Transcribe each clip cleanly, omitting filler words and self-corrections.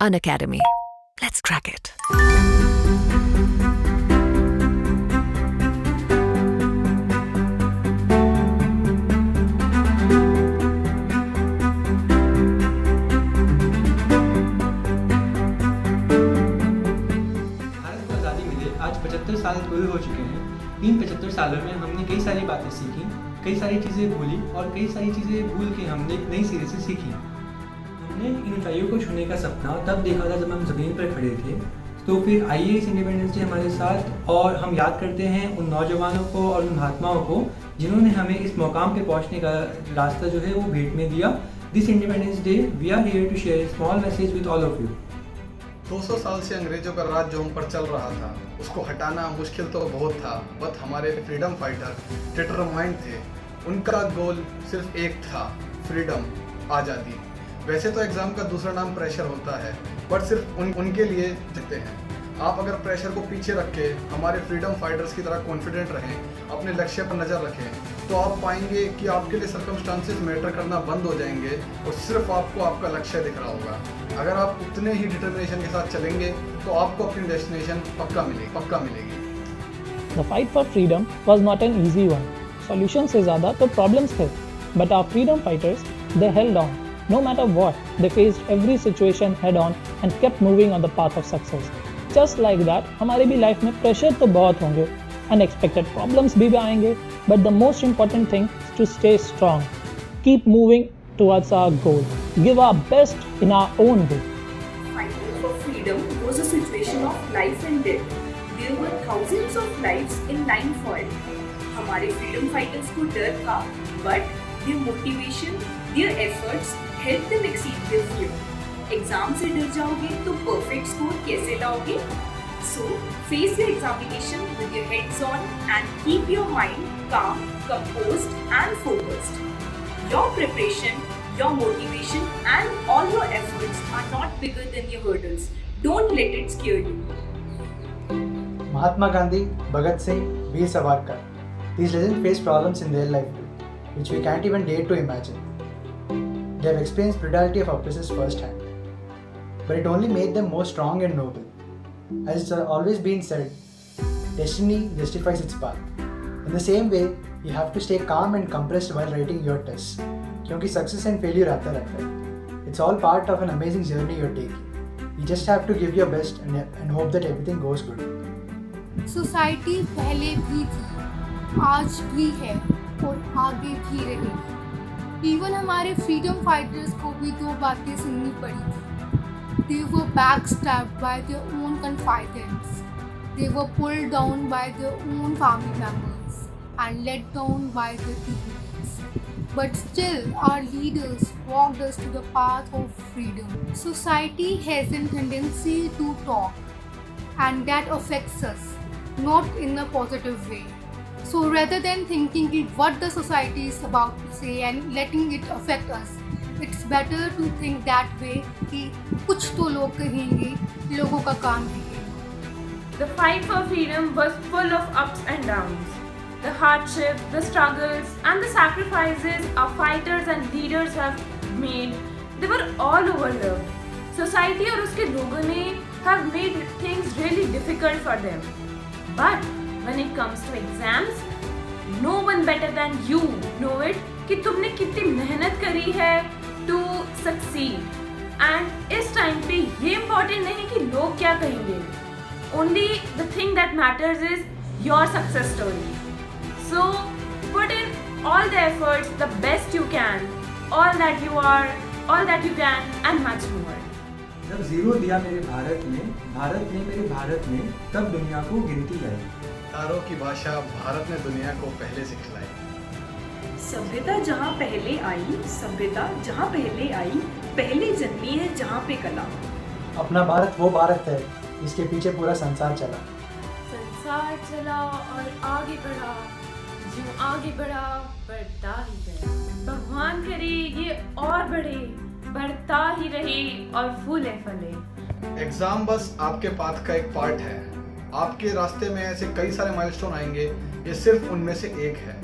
Unacademy. Let's crack it. Bharat को आज़ादी मिले आज 75 साल पूरे हो चुके हैं। इन 75 सालों में हमने कई सारी बातें सीखी, कई सारी चीज़ें भूली और कई सारी चीज़ें भूल के हमने एक नई सिरे से सीखी। हमने इन ऊंचाइयों को छूने का सपना तब देखा था जब हम ज़मीन पर खड़े थे। तो फिर आइए इस इंडिपेंडेंस डे हमारे साथ और हम याद करते हैं उन नौजवानों को और उन महात्माओं को जिन्होंने हमें इस मुकाम पे पहुंचने का रास्ता जो है वो भेंट में दिया। This independence day we are here to share small message with all of you. 200 साल से अंग्रेजों का राज जो हम पर चल रहा था उसको हटाना मुश्किल तो बहुत था, बट हमारे फ्रीडम फाइटर डिटरमाइंड थे। उनका गोल सिर्फ एक था, फ्रीडम, आज़ादी। वैसे तो एग्ज़ाम का दूसरा नाम प्रेशर होता है, बट सिर्फ उनके लिए जीते हैं। आप अगर प्रेशर को पीछे रख के हमारे फ्रीडम फाइटर्स की तरह कॉन्फिडेंट रहें, अपने लक्ष्य पर नज़र रखें, तो आप पाएंगे कि आपके लिए सर्कमस्टांसेस मैटर करना बंद हो जाएंगे और सिर्फ आपको आपका लक्ष्य दिख रहा होगा। अगर आप उतने ही डिटर्मिनेशन के साथ चलेंगे तो आपको अपनी डेस्टिनेशन पक्का मिलेगी। The fight for freedom was not an easy one. Solutions से ज़्यादा तो problems थे, but our freedom fighters, they held on. No matter what, they faced every situation head on and kept moving on the path of success. Just like that, हमारे भी life में pressure तो बहुत होंगे, unexpected problems भी आएंगे, but the most important thing is to stay strong. Keep moving towards our goal. Give our best in our own way. Fighting for freedom was a situation of life and death. There were thousands of lives in line for it. हमारे freedom fighters को डर था, but their motivation, their efforts helped them exceed their fear. Exam से डर जाओगे तो perfect score कैसे लाओगे? So face your examination with your heads on and keep your mind calm, composed and focused. Your preparation, your motivation and all your efforts are not bigger than your hurdles. Don't let it scare you. Mahatma Gandhi, Bhagat Singh, Veer Savarkar. These legends face problems in their life too, which we can't even dare to imagine. They have experienced brutality of oppressors firsthand, but it only made them more strong and noble. As it's always been said, destiny justifies its path. In the same way, you have to stay calm and compressed while writing your tests, क्योंकि success and failure आता रहता है. It's all part of an amazing journey you're taking. You just have to give your best and hope that everything goes good. Society पहले भी थी, आज भी है और आगे भी रहेगी। इवन हमारे फ्रीडम फाइटर्स को भी दो बातें सुननी पड़ी थी। They were backstabbed by their own confidants. They were pulled down by their own family members and let down by their teammates. But still, our leaders walked us to the path of freedom. Society has a tendency to talk, and that affects us, not in a positive way. So rather than thinking what the society is about to say and letting it affect us, it's better to think that way कि कुछ तो लोग कहेंगे, लोगों का काम है। The fight for freedom was full of ups and downs. The hardship, the struggles and the sacrifices our fighters and leaders have made, they were all overlooked. Society और उसके लोगों ने have made things really difficult for them. But when it comes to exams, no one better than you know it कि तुमने कितनी मेहनत करी है to succeed. And इस टाइम पे ये इम्पोर्टेंट नहीं कि लोग क्या कहेंगे. Only the thing that matters is your success story. So put in all the efforts, the best you can, all that you are, all that you can and much more. जब zero दिया मेरे भारत ने मेरे भारत में, तब दुनिया को गिनती आई। तारों की भाषा भारत ने दुनिया को पहले सिखलाई। सभ्यता जहाँ पहले आई, पहले जन्मी है जहाँ पे कला। अपना भारत वो भारत है जिसके पीछे पूरा संसार चला। संसार चला और आगे बढ़ा, जो आगे बढ़ा बढ़ता ही गया। भगवान करे ये और बढ़े, बढ़ता ही रहे और फूले फले। एग्जाम बस आपके पाथ का एक पार्ट है। आपके रास्ते में ऐसे कई सारे माइलस्टोन आएंगे, ये सिर्फ उनमें से एक है।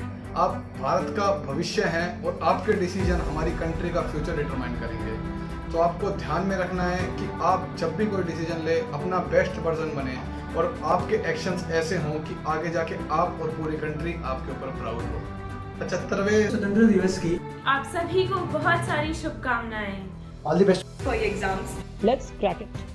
आप भारत का भविष्य हैं और आपके डिसीजन हमारी कंट्री का फ्यूचर डिटरमाइन करेंगे। तो आपको ध्यान में रखना है कि आप जब भी कोई डिसीजन ले अपना बेस्ट वर्जन बने और आपके एक्शंस ऐसे हों कि आगे जाके आप और पूरी कंट्री आपके ऊपर प्राउड हो। 75वें स्वतंत्रता दिवस की आप सभी को बहुत सारी शुभकामनाएं। All the best. For your exams. Let's crack it.